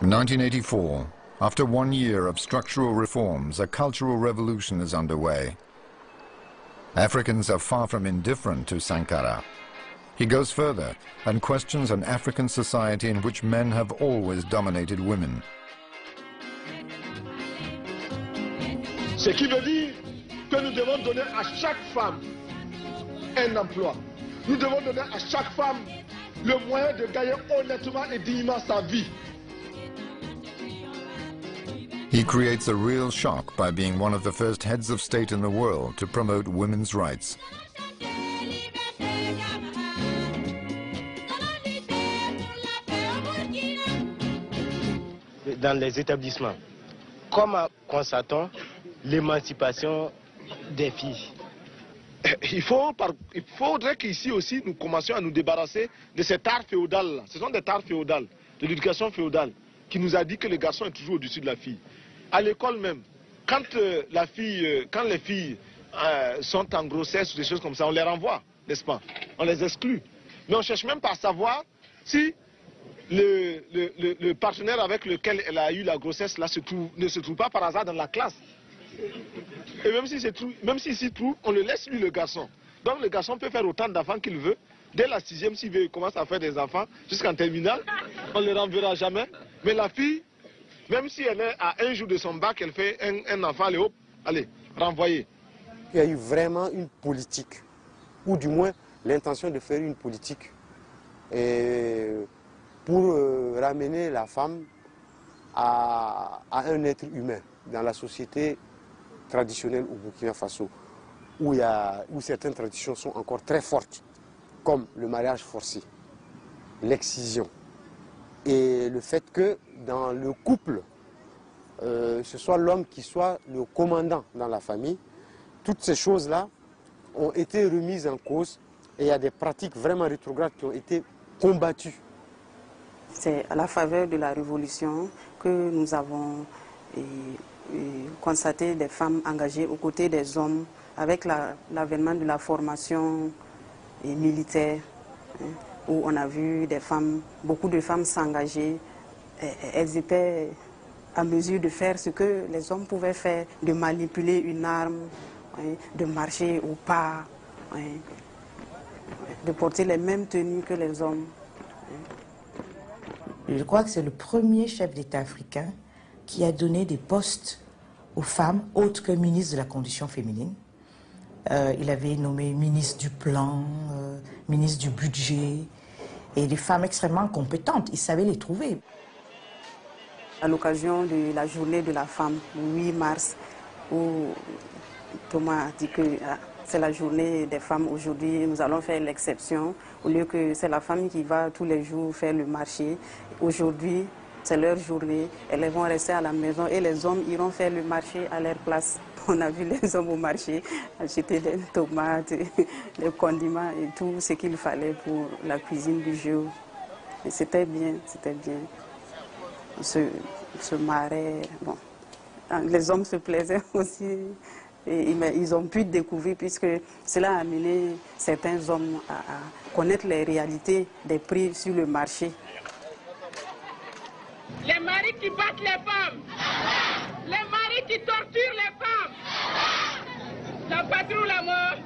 1984. After 1 year of structural reforms, a cultural revolution is underway. Africans are far from indifferent to Sankara. He goes further and questions an African society in which men have always dominated women. Ce qui veut dire que nous devons donner à chaque femme un emploi. Nous devons donner à chaque femme le moyen de gagner honnêtement et dignement sa vie. He creates a real shock by being one of the first heads of state in the world to promote women's rights. Dans les établissements, comment constatons l'émancipation des filles? Il faudrait qu'ici aussi nous commencions à nous débarrasser de cet art féodal. Ce sont des arts féodales, de l'éducation féodale, qui nous a dit que le garçon est toujours au-dessus de la fille. À l'école même, quand les filles sont en grossesse ou des choses comme ça, on les renvoie, n'est-ce pas? On les exclut. Mais on ne cherche même pas à savoir si le partenaire avec lequel elle a eu la grossesse là ne se trouve pas par hasard dans la classe. Et même s'il s'y trouve, on le laisse lui, le garçon. Donc le garçon peut faire autant d'enfants qu'il veut. Dès la 6e, s'il veut, il commence à faire des enfants jusqu'en terminale. On ne le renverra jamais. Mais la fille, même si elle est à 1 jour de son bac, elle fait un enfant, allez hop, allez, renvoyer. Il y a eu vraiment une politique, ou du moins l'intention de faire une politique pour ramener la femme à un être humain dans la société traditionnelle au Burkina Faso, où certaines traditions sont encore très fortes, comme le mariage forcé, l'excision, et le fait que dans le couple, ce soit l'homme qui soit le commandant dans la famille. Toutes ces choses-là ont été remises en cause et il y a des pratiques vraiment rétrogrades qui ont été combattues. C'est à la faveur de la révolution que nous avons constaté des femmes engagées aux côtés des hommes avec l'avènement de la formation militaire, où on a vu beaucoup de femmes s'engager. Elles étaient à mesure de faire ce que les hommes pouvaient faire, de manipuler une arme, de marcher au pas, de porter les mêmes tenues que les hommes. Je crois que c'est le premier chef d'État africain qui a donné des postes aux femmes autres que ministre de la condition féminine. Il avait nommé ministre du plan, ministre du budget, et des femmes extrêmement compétentes. Il savait les trouver. À l'occasion de la journée de la femme, le 8 mars, où Thomas a dit que c'est la journée des femmes aujourd'hui, nous allons faire l'exception. Au lieu que c'est la femme qui va tous les jours faire le marché, aujourd'hui c'est leur journée, elles vont rester à la maison et les hommes iront faire le marché à leur place. On a vu les hommes au marché acheter des tomates, des condiments et tout ce qu'il fallait pour la cuisine du jour. Et c'était bien, c'était bien. Se marraient, bon. Les hommes se plaisaient aussi. Et ils ont pu découvrir, puisque cela a amené certains hommes à connaître les réalités des prix sur le marché. Les maris qui battent les femmes, les maris qui torturent les femmes, la patrie ou la mort.